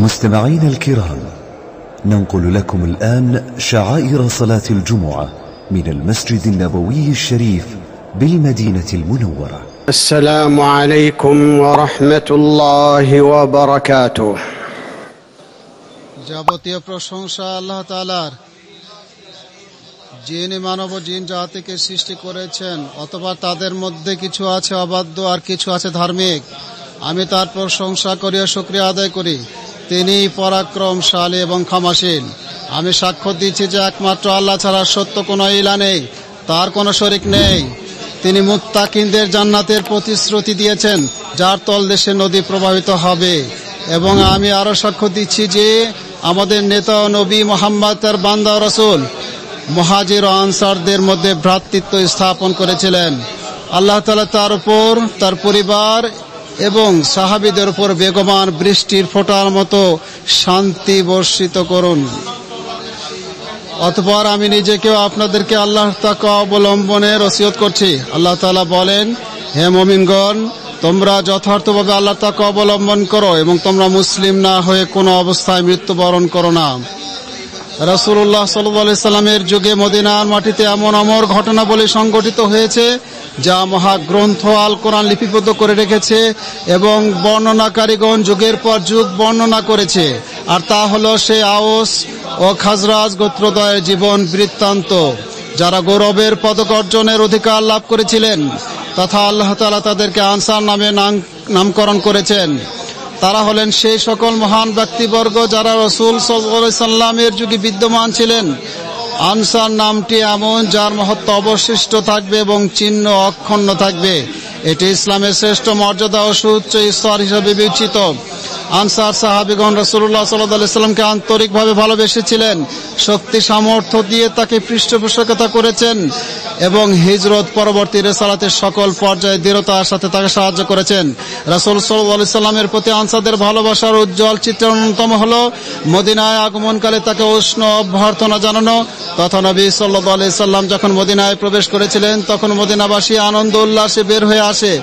مستمعينا الكرام، ننقل لكم الآن شعائر صلاة الجمعة من المسجد النبوي الشريف بالمدينة المنورة. السلام عليكم ورحمة الله وبركاته। যাবতীয় প্রশংসা আল্লাহ তাআলার, যিনি মানব ও জিন জাতিকে সৃষ্টি করেছেন, অথবা তাদের মধ্যে কিছু আছে অবাধ্য আর কিছু আছে ধার্মিক। আমি তার প্রশংসা করি ও শুকরিয়া আদায় করি। তিনি পরাক্রমশালী এবং ক্ষমাশীল। আমি সাক্ষ্য দিচ্ছি যে একমাত্র আল্লাহ ছাড়া সত্য কোনো ইলাহ নেই, তার কোনো শরীক নেই। তিনি মুত্তাকিনদের জান্নাতের প্রতিশ্রুতি দিয়েছেন, যার তলদেশে নদী প্রবাহিত হবে। এবং আমি আরো সাক্ষ্য দিচ্ছি যে আমাদের নেতা ও নবী মুহাম্মদ তার বান্দা ও রাসূল, মুহাজির ও আনসারদের মধ্যে ভ্রাতৃত্ব স্থাপন করেছিলেন। আল্লাহ তাআলা তার উপর, তার পরিবার এবং সাহাবীদের উপর বেগবান বৃষ্টির ফোঁটার মতো শান্তি বর্ষিত করুন। অতঃপর আমি নিজেকেও আপনাদেরকে আল্লাহর তাকওয়া অবলম্বনের ওসিয়ত করছি। আল্লাহ তাআলা বলেন, হে মুমিনগণ, তোমরা যথার্থভাবে আল্লাহর তাকওয়া অবলম্বন করো এবং তোমরা মুসলিম না হয়ে কোনো অবস্থায় মৃত্যুবরণ করো না। রাসূলুল্লাহ সাল্লাল্লাহু আলাইহি সাল্লামের যুগে মদিনার মাটিতে এমন অমর ঘটনাবলী সংঘটিত হয়েছে যা মহাগ্রন্থ আল কোরআন লিপিবদ্ধ করে রেখেছে এবং বর্ণনাকারীগণ যুগের পর যুগ বর্ণনা করেছে। আর তা হলো সেই আওস ও খাজরাজ গোত্রদ্বয়ের জীবন বৃত্তান্ত, যারা গৌরবের পদক অর্জনের অধিকার লাভ করেছিলেন তথা আল্লাহ তাআলা তাদেরকে আনসার নামে নামকরণ করেছেন। তারা হলেন সেই সকল মহান ব্যক্তিবর্গ যারা রাসূল সাল্লাল্লাহু আলাইহি সাল্লামের যুগে বিদ্যমান ছিলেন। আনসার নামটি এমন যার মহত্ব অবশিষ্ট থাকবে এবং চিহ্ন অক্ষুণ্ণ থাকবে। এটি ইসলামের শ্রেষ্ঠ মর্যাদা ও সুউচ্চ স্তর হিসেবে বিবেচিত। আনসার সাহাবীগণ রাসূলুল্লাহ সাল্লাল্লাহু আলাইহি সাল্লামকে আন্তরিকভাবে ভালোবেসেছিলেন, শক্তি সামর্থ্য দিয়ে তাকে পৃষ্ঠপোষকতা করেছেন এবং হিজরত পরবর্তী রিসালাতের সকল পর্যায়ে দৃঢ়তার সাথে তাকে সাহায্য করেছেন। রাসূল সাল্লাল্লাহু আলাইহি সাল্লামের প্রতি আনসারদের ভালোবাসার উজ্জ্বল চিত্রের অন্যতম হলো মদিনায় আগমনকালে তাকে উষ্ণ অভ্যর্থনা জানানো তথা নবী সাল্লাল্লাহু আলাইহি সাল্লাম যখন মদিনায় প্রবেশ করেছিলেন তখন মদিনাবাসী আনন্দ উল্লাসে বের হয়ে আসে।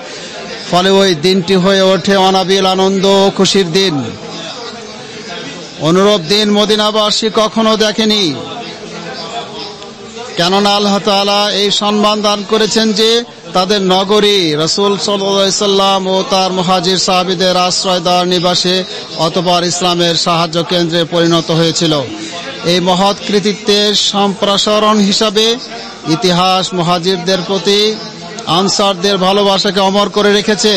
ফলে ওই দিনটি হয়ে ওঠে অনাবিল আনন্দ ও খুশির দিন। অনুরূপ দিন মদিনাবাসী কখনো দেখেনি, কেননা আল্লাহ তাআলা এই সম্মান দান করেছেন যে তাদের নগরী রাসূল সাল্লাল্লাহু আলাইহি সাল্লাম ও তার মুহাজির সাহাবীদের আশ্রয় দেওয়ার নিবাসে অতঃপর ইসলামের সাহায্য কেন্দ্রে পরিণত হয়েছিল। এই মহৎ কৃতিত্বের সম্প্রসারণ হিসাবে ইতিহাস মুহাজিরদের প্রতি আনসারদের ভালোবাসাকে অমর করে রেখেছে,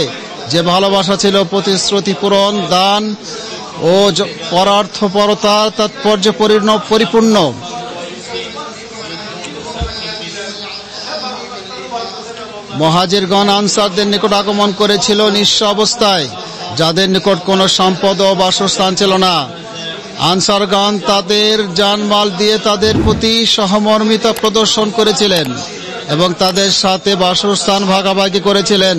যে ভালোবাসা ছিল প্রতিশ্রুতি পূরণ, দান ও পরার্থপরতার তাৎপর্য পরিপূর্ণ। মুহাজিরগণ আনসারদের নিকট আগমন করেছিল নিঃস্ব অবস্থায়, যাদের নিকট কোনো সম্পদ ও বাসস্থান ছিল না। আনসারগণ তাদের জানমাল দিয়ে তাদের প্রতি সহমর্মিতা প্রদর্শন করেছিলেন এবং তাদের সাথে বাসস্থান ভাগাভাগি করেছিলেন,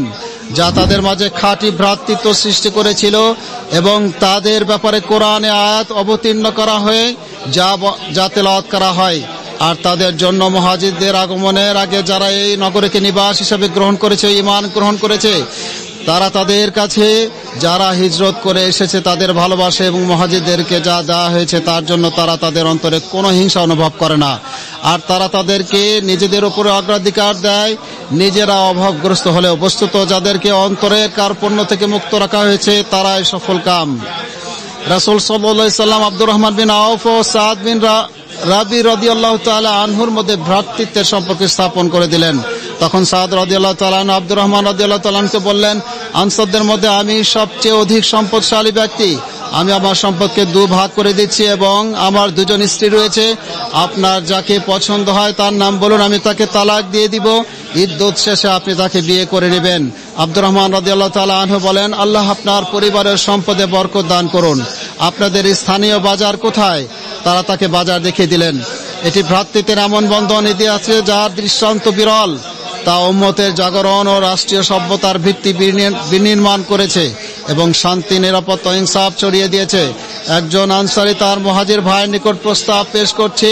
যা তাদের মাঝে খাঁটি ভ্রাতৃত্ব সৃষ্টি করেছিল। এবং তাদের ব্যাপারে কোরআনে আয়াত অবতীর্ণ করা হয়ে যা তেলাওয়াত করা হয়। আর তাদের জন্য মুহাজিরদের আগমনের আগে যারা এই নগরীকে নিবাস হিসেবে গ্রহণ করেছে, ঈমান গ্রহণ করেছে, তারা তাদের কাছে যারা হিজরত করে এসেছে তাদের ভালোবাসে এবং মুহাজিরদেরকে যা দেওয়া হয়েছে তার জন্য তারা তাদের অন্তরে কোনো হিংসা অনুভব করে না। আর তারা তাদেরকে নিজেদের উপরে অগ্রাধিকার দেয়, নিজেরা অভাবগ্রস্ত হলেও। বস্তুত যাদেরকে অন্তরের কার্পণ্য থেকে মুক্ত রাখা হয়েছে তারাই সফল কাম। রাসূল সাল্লাল্লাহু আলাইহি সাল্লাম আব্দুর রহমান বিন আউফ ও সাদ বিন রাবি রাদিয়াল্লাহু তাআলা আনহুর মধ্যে ভ্রাতৃত্বের সম্পর্ক স্থাপন করে দিলেন। তখন সাদ রাদিয়াল্লাহু তাআলা আনহু আব্দুর রহমান রাদিয়াল্লাহু তাআলা আনহুকে বললেন, আনসারদের মধ্যে আমি সবচেয়ে অধিক সম্পদশালী ব্যক্তি। আমি আমার সম্পদকে দুভাগ করে দিচ্ছি এবং আমার দুজন স্ত্রী রয়েছে। আপনার যাকে পছন্দ হয় তার নাম বলুন, আমি তাকে তালাক দিয়ে দিব। ইদ্দত শেষে আপনি তাকে বিয়ে করে নেবেন। আব্দুর রহমান রাদিয়াল্লাহু তাআলা আনহু বলেন, আল্লাহ আপনার পরিবারের সম্পদে বরকত দান করুন। আপনাদের স্থানীয় বাজার কোথায়? তারা তাকে বাজার দেখিয়ে দিলেন। এটি ভ্রাতৃত্বের এমন বন্ধন ইতিহাসে যার দৃষ্টান্ত বিরল। তা উম্মতের জাগরণ ও রাষ্ট্রীয় সভ্যতার ভিত্তি বিনির্মাণ করেছে এবং শান্তি, নিরাপত্তা, ইনসাফ ছড়িয়ে দিয়েছে। একজন আনসারী তার মুহাজির ভাইয়ের নিকট প্রস্তাব পেশ করছে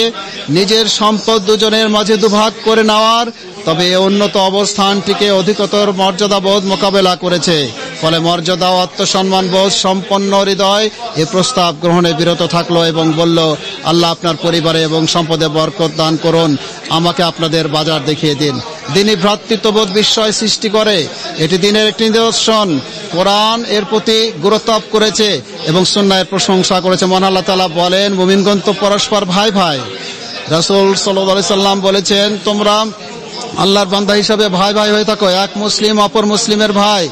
নিজের সম্পদ দুজনের মাঝে দুভাগ করে নেওয়ার, তবে এই উন্নত অবস্থানটিকে অধিকতর মর্যাদাবোধ মোকাবেলা করেছে। ফলে মর্যাদা ও আত্মসম্মান বোধ সম্পন্ন হৃদয় এ প্রস্তাব গ্রহণে বিরত থাকলো এবং বলল, আল্লাহ আপনার পরিবারে এবং সম্পদে বরকত দান করুন, আমাকে আপনাদের বাজার দেখিয়ে দিন। দিনই ভ্রাতৃত্ববোধ বিস্ময় সৃষ্টি করে, এটি দিনের একটি নিদর্শন। কোরআন এর প্রতি গুরুত্ব আরোপ করেছে এবং সুন্নাহের প্রশংসা করেছে। মহান আল্লাহ তাআলা বলেন, মুমিনগণ তো পরস্পর ভাই ভাই। রাসূল সাল্লাল্লাহু আলাইহি সাল্লাম বলেছেন, তোমরা আল্লাহর বান্দা হিসাবে ভাই ভাই হয়ে থাকো। এক মুসলিম অপর মুসলিমের ভাই,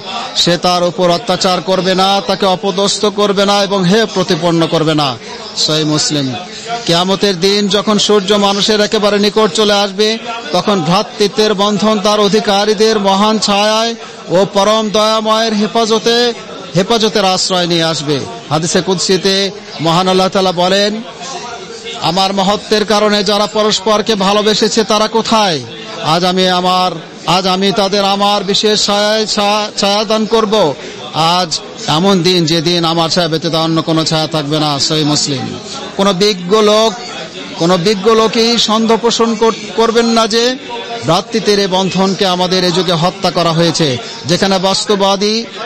সে তার উপর অত্যাচার করবে না, তাকে অপদস্থ করবে না এবং হে প্রতিপন্ন করবে না। সহিহ মুসলিম। কিয়ামতের দিন যখন সূর্য মানুষের একেবারে নিকট চলে আসবে, তখন ভ্রাতৃত্বের বন্ধন তার অধিকারীদের মহান ছায়ায় ও পরম দয়াময়ের হেফাজতের আশ্রয় নিয়ে আসবে। হাদিসে কুদসিতে মহান আল্লাহ তাআলা বলেন, আমার মহত্বের কারণে যারা পরস্পরকে ভালোবেসেছে তারা কোথায়? আজ আমি তাদের আমার বিশেষ ছায়া দান করব। আজ এমন দিন, যেদিন আমার ছায়া ব্যতীত অন্য কোনো ছায়া থাকবে না। সহিহ মুসলিম। কোন বিজ্ঞ লোকই সন্দেহ পোষণ করবেন না যে ভ্রাতৃত্বের এই বন্ধনকে আমাদের এই যুগে হত্যা করা হয়েছে,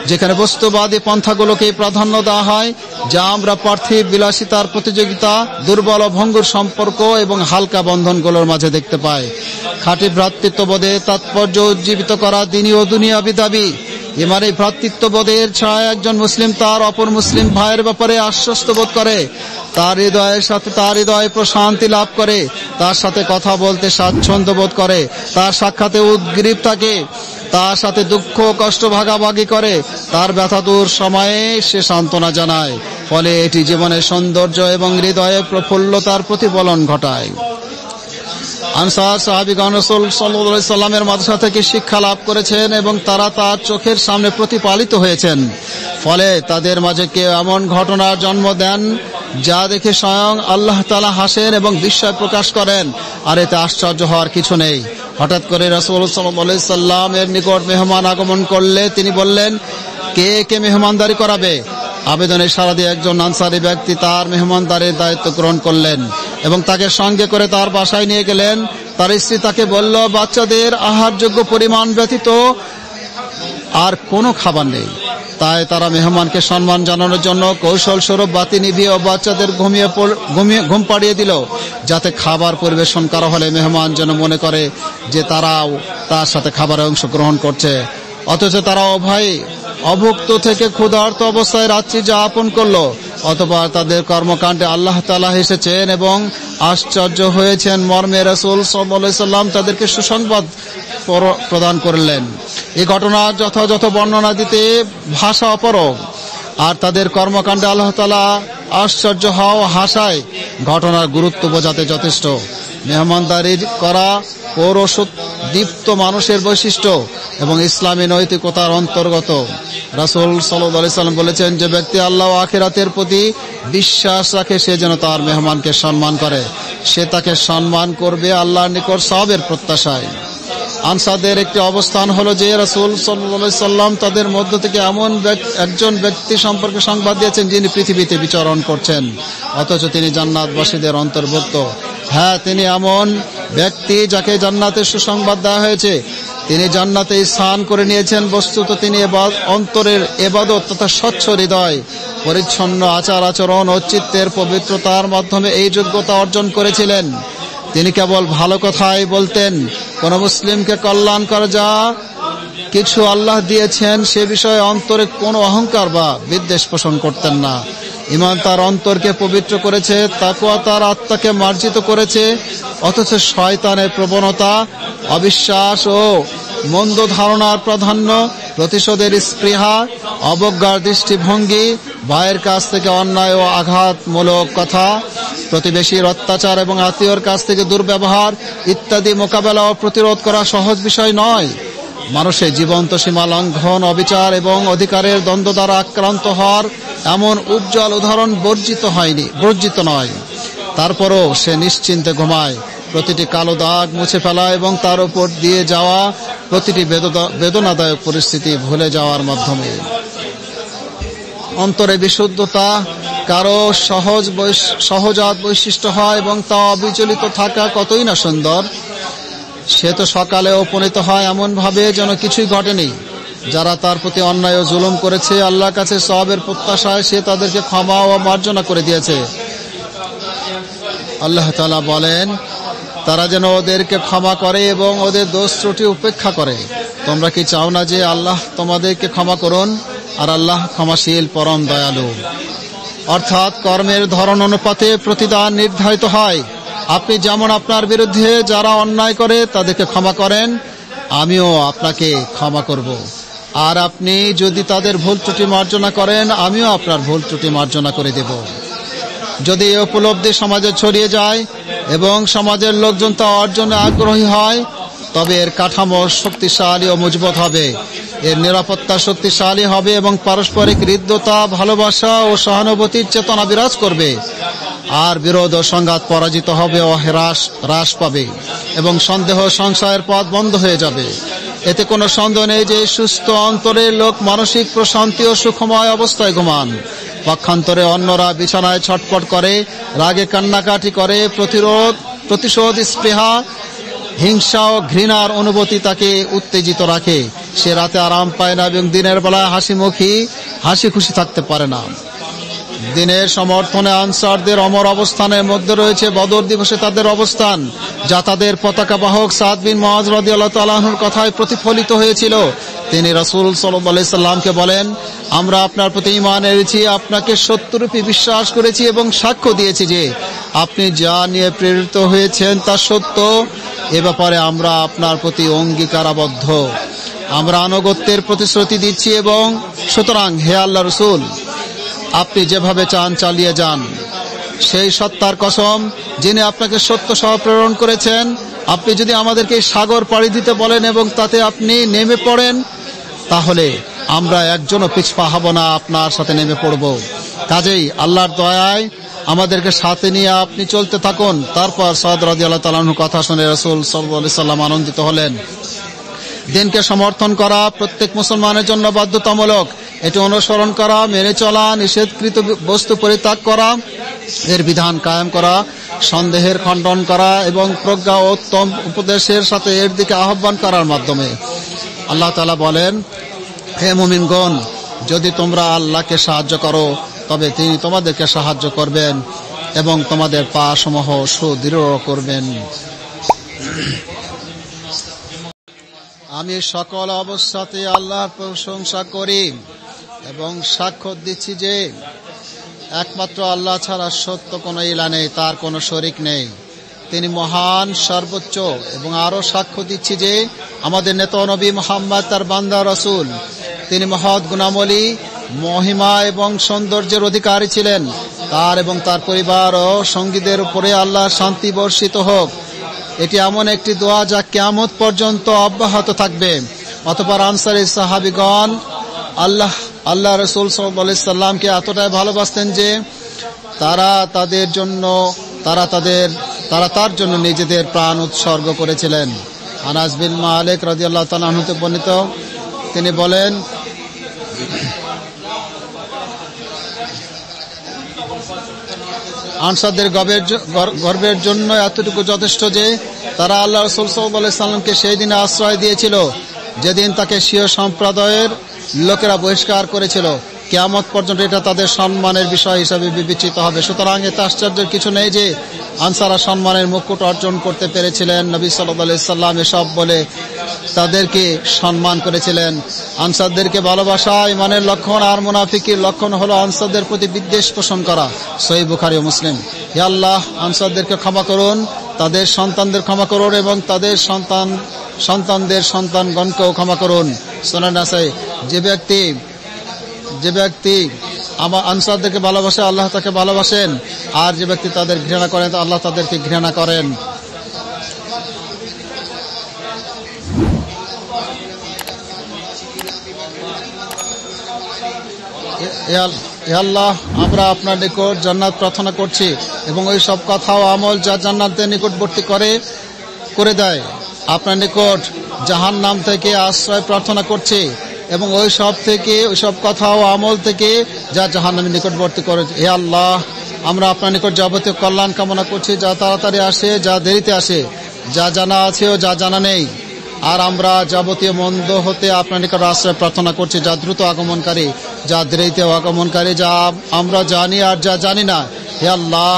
যেখানে বস্তুবাদী পন্থাগুলোকে প্রাধান্য দেওয়া হয়, যা আমরা পার্থিব বিলাসিতার প্রতিযোগিতা, দুর্বল ও ভঙ্গুর সম্পর্ক এবং হালকা বন্ধনগুলোর মাঝে দেখতে পাই। খাঁটি ভ্রাতৃত্ববোধে তাৎপর্য উজ্জীবিত করা দিনী ও দুনিয়াবি দাবি। এবার এই ভ্রাতৃত্ববোধের ছায় একজন মুসলিম তার অপর মুসলিম ভাইয়ের ব্যাপারে আশ্বস্ত বোধ করে, তার হৃদয়ে প্রশান্তি লাভ করে, তার সাথে কথা বলতে স্বাচ্ছন্দ্য বোধ করে, তার সাক্ষাতে উদ্গ্রীব থাকে, তার সাথে দুঃখ কষ্ট ভাগাভাগি করে, তার ব্যথাতুর সময়ে সে সান্ত্বনা জানায়। ফলে এটি জীবনের সৌন্দর্য এবং হৃদয়ে প্রফুল্লতার প্রতিফলন ঘটায়। আনসার সাহাবীগণ রাসূল সাল্লাল্লাহু আলাইহি সাল্লামের মাদ্রাসা থেকে শিক্ষা লাভ করেছেন এবং তারা তার চোখের সামনে প্রতিপালিত হয়েছেন। ফলে তাদের মাঝে কেউ এমন ঘটনার জন্ম দেন যা দেখে স্বয়ং আল্লাহ তাআলা হাসেন এবং বিস্ময় প্রকাশ করেন, আর এতে আশ্চর্য হওয়ার কিছু নেই। হঠাৎ করে রাসূল সাল্লাল্লাহু আলাইহি সাল্লামের নিকট মেহমান আগমন করলে তিনি বললেন, কে মেহমানদারি করাবে? আবেদনে সাড়া দিয়ে একজন আনসারী ব্যক্তি তার মেহমানদারির দায়িত্ব গ্রহণ করলেন এবং তাকে সঙ্গে করে তার বাসায় নিয়ে গেলেন। তার স্ত্রী তাকে বলল, বাচ্চাদের আহারযোগ্য পরিমাণ ব্যতীত আর কোনো খাবার নেই। তাই তারা মেহমানকে সম্মান জানানোর জন্য কৌশল স্বরূপ বাতি নিভিয়ে ও বাচ্চাদের ঘুম পাড়িয়ে দিল, যাতে খাবার পরিবেশন করা হলে মেহমান যেন মনে করে যে তারাও তার সাথে খাবারে অংশগ্রহণ করছে। অথচ তারা অভুক্ত থেকে ক্ষুধার্ত অবস্থায় রাত্রি যাপন করলো। অতঃপর তাদের কর্মকাণ্ডে আল্লাহ তাআলা হেসেছেন এবং আশ্চর্য হয়েছেন মর্মে রাসূল সাল্লাল্লাহু আলাইহি সাল্লাম তাদেরকে সুসংবাদ প্রদান করলেন। এই ঘটনার যথাযথ বর্ণনা দিতে ভাষা অপারগ, আর তাদের কর্মকাণ্ডে আল্লাহ তাআলা আশ্চর্য হওয়া ও হাসায় ঘটনার গুরুত্ব বোঝাতে যথেষ্ট। মেহমানদারি করা পৌরুষদীপ্ত মানুষের বৈশিষ্ট্য এবং ইসলামী নৈতিকতার অন্তর্গত। রাসূল সাল্লাল্লাহু আলাইহি সাল্লাম বলেছেন, যে ব্যক্তি আল্লাহ ও আখিরাতের প্রতি বিশ্বাস রাখে সে যেন তার মেহমানকে সম্মান করে, সে তাকে সম্মান করবে আল্লাহর নিকট সওয়াবের প্রত্যাশায়। আনসারদের একটি অবস্থান হলো যে রাসূল সাল্লাল্লাহু আলাইহি সাল্লাম তাদের মধ্য থেকে এমন একজন ব্যক্তি সম্পর্কে সংবাদ দিয়েছেন যিনি পৃথিবীতে বিচরণ করছেন, অথচ তিনি জান্নাতবাসীদের অন্তর্ভুক্ত। হ্যাঁ, তিনি এমন ব্যক্তি যাকে জান্নাতের সুসংবাদ দেওয়া হয়েছে। তিনি জান্নাতে স্থান করে নিয়েছেন। বস্তুত তিনি অন্তরের ইবাদত তথা স্বচ্ছ হৃদয়, পরিচ্ছন্ন আচার আচরণ ও চিত্তের পবিত্রতার মাধ্যমে এই যোগ্যতা অর্জন করেছিলেন। তিনি কেবল ভালো কথাই বলতেন। কোন মুসলিমকে কল্যাণ করা যা কিছু আল্লাহ দিয়েছেন সে বিষয়ে অন্তরে কোনো অহংকার বা বিদ্বেষ পোষণ করতেন না। ঈমান তার অন্তরকে পবিত্র করেছে, তাকওয়া তার আত্মাকে মার্জিত করেছে, অথচ শয়তানের প্রবণতা, অবিশ্বাস ও মন্দ ধারণার প্রাধান্য, প্রতিশোধের স্পৃহা, অবজ্ঞার দৃষ্টিভঙ্গি, ভাইয়ের কাছ থেকে অন্যায় ও আঘাতমূলক কথা, প্রতিবেশীর অত্যাচার এবং আত্মীয়র কাছ থেকে দুর্ব্যবহার ইত্যাদি মোকাবেলা ও প্রতিরোধ করা সহজ বিষয় নয়। মানুষের জীবন্ত সীমা লঙ্ঘন, অবিচার এবং অধিকারের দ্বন্দ্ব দ্বারা আক্রান্ত হওয়ার এমন উজ্জ্বল উদাহরণ বর্জিত নয়। তারপরও সে নিশ্চিন্তে ঘুমায়, প্রতিটি কালো দাগ মুছে ফেলা এবং তার উপর দিয়ে যাওয়া প্রতিটি বেদনাদায়ক পরিস্থিতি ভুলে যাওয়ার মাধ্যমে। অন্তরে বিশুদ্ধতা কারো সহজাত বৈশিষ্ট্য হয় এবং তা অবিচলিত থাকা কতই না সুন্দর। সে তো সকালে উপনীত হয় এমন ভাবে যেন কিছুই ঘটেনি। যারা তার প্রতি অন্যায় ও জুলুম করেছে, আল্লাহর কাছে সওয়াবের প্রত্যাশায় সে তাদেরকে ক্ষমা ও মার্জনা করে দিয়েছে। আল্লাহ তাআলা বলেন, তারা যেন ওদেরকে ক্ষমা করে এবং ওদের দোষ ত্রুটি উপেক্ষা করে। তোমরা কি চাও না যে আল্লাহ তোমাদেরকে ক্ষমা করুন? আর আল্লাহ ক্ষমাশীল, পরম দয়ালু। অর্থাৎ কর্মের ধরন অনুপাতে প্রতিদান নির্ধারিত হয়। আপনি যেমন আপনার বিরুদ্ধে যারা অন্যায় করে তাদেরকে ক্ষমা করেন, আমিও আপনাকে ক্ষমা করব। আর আপনি যদি তাদের ভুল ত্রুটি মার্জনা করেন, আমিও আপনার ভুল ত্রুটি মার্জনা করে দেব। যদি এই উপলব্ধি সমাজে ছড়িয়ে যায় এবং সমাজের লোকজন তা অর্জনে আগ্রহী হয়, তবে এর কাঠামো শক্তিশালী ও মজবুত হবে, এর নিরাপত্তা শক্তিশালী হবে এবং পারস্পরিক হৃদ্যতা, ভালোবাসা ও সহানুভূতির চেতনা বিরাজ করবে। আর বিরোধ ও সংঘাত পরাজিত হবে ও হ্রাস পাবে এবং সন্দেহ সংশয়ের পথ বন্ধ হয়ে যাবে। এতে কোনো সন্দেহ নেই যে সুস্থ অন্তরের লোক মানসিক প্রশান্তি ও সুখময় অবস্থায় ঘুমান। পক্ষান্তরে অন্যরা বিছানায় ছটফট করে, রাগে কান্নাকাটি করে, প্রতিশোধ স্পৃহা, হিংসা ও ঘৃণার অনুভূতি তাকে উত্তেজিত রাখে। সে রাতে আরাম পায় না এবং দিনের বেলায় হাসি খুশি থাকতে পারে না। দিনের সমর্থনে আনসারদের অমর অবস্থানের মধ্যে রয়েছে বদর দিবসে তাদের অবস্থান, যা তাদের পতাকা বাহক সাদ বিন মুআজ রাদিয়াল্লাহু তাআলা আনহুর কথায় প্রতিফলিত হয়েছিল। তিনি রাসূল সাল্লাল্লাহু আলাইহি সাল্লামকে বলেন, আমরা আপনার প্রতি ঈমান এনেছি, আপনাকে সত্যরূপী বিশ্বাস করেছি এবং সাক্ষ্য দিয়েছি যে আপনি যা নিয়ে প্রেরিত হয়েছেন তা সত্য। এ ব্যাপারে আমরা আপনার প্রতি অঙ্গীকারাবদ্ধ। আমরা আনুগত্যের প্রতিশ্রুতি দিচ্ছি এবং সুতরাং হে আল্লাহ রাসূল, আপনি যেভাবে চান চালিয়ে যান। সেই সত্তার কসম যিনি আপনাকে সত্য সহ প্রেরণ করেছেন, আপনি যদি আমাদেরকে সাগর পাড়ি দিতে বলেন এবং তাতে আপনি নেমে পড়েন, তাহলে আমরা একজনও পিছপা হব না, আপনার সাথে নেমে পড়ব। কাজেই আল্লাহর দয়ায় আমাদেরকে সাথে নিয়ে আপনি চলতে থাকুন। তারপর সাদ রাদিয়াল্লাহু তাআলা আনহুর কথা শুনে রাসূল সাল্লাল্লাহু আলাইহি সাল্লাম আনন্দিত হলেন। দিনকে সমর্থন করা প্রত্যেক মুসলমানের জন্য বাধ্যতামূলক। এটি অনুসরণ করা, মেনে চলা, নিষেধকৃত বস্তু পরিত্যাগ করা, এর বিধান কায়েম করা, সন্দেহের খণ্ডন করা এবং প্রজ্ঞা ও উত্তম উপদেশের সাথে এর দিকে আহ্বান করার মাধ্যমে। আল্লাহ তাআলা বলেন, হে মুমিনগণ, যদি তোমরা আল্লাহকে সাহায্য করো তবে তিনি তোমাদেরকে সাহায্য করবেন এবং তোমাদের পা সমূহ সুদৃঢ় করবেন। আমি সকল অবস্থাতে আল্লাহর প্রশংসা করি এবং সাক্ষ্য দিচ্ছি যে একমাত্র আল্লাহ ছাড়া সত্য কোনো ইলাহ নেই, তার কোনো শরীক নেই। তিনি মহান, সর্বোচ্চ। এবং আরও সাক্ষ্য দিচ্ছি যে আমাদের নেতা নবী মুহাম্মদ তার বান্দা রাসূল। তিনি মহৎ গুণাবলী, মহিমা এবং সৌন্দর্যের অধিকারী ছিলেন। তার এবং তার পরিবার ও সঙ্গীদের উপরে আল্লাহর শান্তি বর্ষিত হোক। এটি এমন একটি দোয়া যা কিয়ামত পর্যন্ত অব্যাহত থাকবে। অতঃপর আনসারী সাহাবীগণ আল্লাহ রাসূল সাল্লাল্লাহু আলাইহি সাল্লামকে এতটাই ভালোবাসতেন যে তারা তার জন্য নিজেদের প্রাণ উৎসর্গ করেছিলেন। আনাস বিন মালিক রাদিয়াল্লাহু তাআলা আনহু থেকে বর্ণিত, তিনি বলেন, আনসারদের গর্বের জন্য এতটুকু যথেষ্ট যে তারা আল্লাহ রাসূল সাল্লাল্লাহু আলাইহি সাল্লামকে সেই দিনে আশ্রয় দিয়েছিল যেদিন তাকে স্বীয় সম্প্রদায়ের লোকেরা বহিষ্কার করেছিল। কিয়ামত পর্যন্ত এটা তাদের সম্মানের বিষয় হিসাবে বিবেচিত হবে। সুতরাং এতে আশ্চর্যের কিছু নেই যে আনসাররা সম্মানের মুকুট অর্জন করতে পেরেছিলেন। নবী সাল্লাল্লাহু আলাইহি সাল্লাম এসব বলে তাদেরকে সম্মান করেছিলেন। আনসারদেরকে ভালোবাসা ইমানের লক্ষণ, আর মুনাফিকের লক্ষণ হলো আনসারদের প্রতি বিদ্বেষ পোষণ করা। সহিহ বুখারী ও মুসলিম। হে আল্লাহ, আনসারদেরকে ক্ষমা করুন, তাদের সন্তানদের ক্ষমা করুন এবং তাদের সন্তানদের সন্তানগণকেও ক্ষমা করুন। সুনান নাসাই। যে ব্যক্তি আমার আনসারদেরকে ভালোবাসে, আল্লাহ তাকে ভালোবাসেন, আর যে ব্যক্তি তাদের ঘৃণা করেন আল্লাহ তাদেরকে ঘৃণা করেন। হে আল্লাহ, আমরা আপনার নিকট জান্নাত প্রার্থনা করছি এবং ওই সব কথা ও আমল যা জান্নাতের নিকটবর্তী করে দেয়। আপনার নিকট জাহান্নাম থেকে আশ্রয় প্রার্থনা করছি এবং ওই সব কথা ও আমল থেকে যা জাহান্নামের নিকটবর্তী করে। হে আল্লাহ, আমরা আপনার নিকট যাবতীয় কল্যাণ কামনা করছি, যা তাড়াতাড়ি আসে, যা দেরিতে আসে, যা জানা আছে ও যা জানা নেই। আর আমরা যাবতীয় মন্দ হতে আপনার নিকট আশ্রয় প্রার্থনা করছি, যা দ্রুত আগমনকারী, যা দেরিতে আগমনকারী, যা আমরা জানি আর যা জানি না। হে আল্লাহ,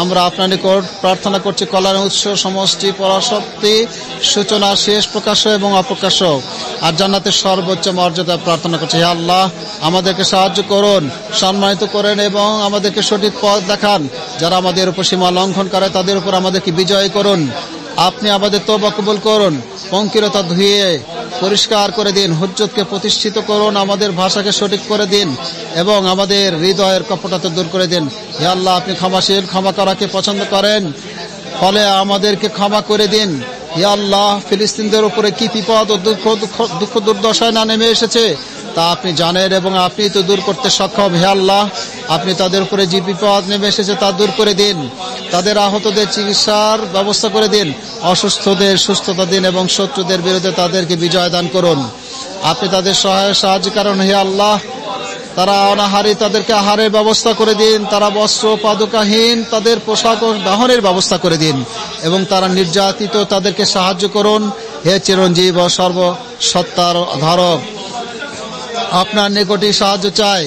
আমরা আপনার নিকট প্রার্থনা করছি কল্যাণ উৎস, সমষ্টি, পরাশক্তি, সূচনা, শেষ, প্রকাশ্য এবং অপ্রকাশ্য, আর জান্নাতের সর্বোচ্চ মর্যাদা প্রার্থনা করছি। হে আল্লাহ, আমাদেরকে সাহায্য করুন, সম্মানিত করেন এবং আমাদেরকে সঠিক পথ দেখান। যারা আমাদের উপর সীমা লঙ্ঘন করে তাদের উপর আমাদেরকে বিজয় করুন। আপনি আমাদের তওবা কবুল করুন, পঙ্কিলতা ধুয়ে পরিষ্কার করে দিন, হুজ্জতকে প্রতিষ্ঠিত করুন, আমাদের ভাষাকে সঠিক করে দিন এবং আমাদের হৃদয়ের কপটতা দূর করে দিন। হে আল্লাহ, আপনি ক্ষমাশীল, ক্ষমা করাকে পছন্দ করেন, ফলে আমাদেরকে ক্ষমা করে দিন। হে আল্লাহ, ফিলিস্তিনদের উপরে কি বিপদ ও দুঃখ দুর্দশায় না নেমে এসেছে তা আপনি জানেন এবং আপনি তো দূর করতে সক্ষম। হে আল্লাহ, আপনি তাদের উপরে যে বিপদ নেমে এসেছে তা দূর করে দিন, তাদের আহতদের চিকিৎসার ব্যবস্থা করে দিন, অসুস্থদের সুস্থতা দিন এবং শত্রুদের বিরুদ্ধে তাদেরকে বিজয় দান করুন। আপনি তাদের সহায় সাহায্য কারণ। হে আল্লাহ, তারা অনাহারী, তাদেরকে আহারের ব্যবস্থা করে দিন, তারা বস্ত্র পাদুকাহীন, তাদের পোশাক ও বাহনের ব্যবস্থা করে দিন এবং তারা নির্যাতিত, তাদেরকে সাহায্য করুন। হে চিরঞ্জীব ও সর্বসত্তার ধারক, আপনার নিকটই সাহায্য চাই।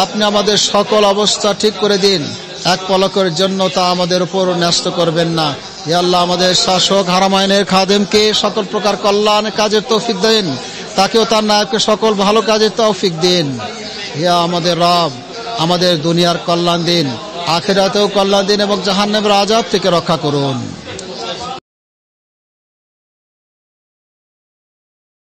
আপনি আমাদের সকল অবস্থা ঠিক করে দিন, এক পলকের জন্য তা আমাদের উপর ন্যস্ত করবেন না। হে আল্লাহ, আমাদের শাসক হারামাইনের খাদেমকে সকল প্রকার কল্যাণ কাজের তৌফিক দিন, তাকেও তার নায়ককে সকল ভালো কাজের তৌফিক দিন। হে আমাদের রব, আমাদের দুনিয়ার কল্যাণ দিন, আখিরাতেও কল্যাণ দিন এবং জাহান্নামের আযাব থেকে রক্ষা করুন।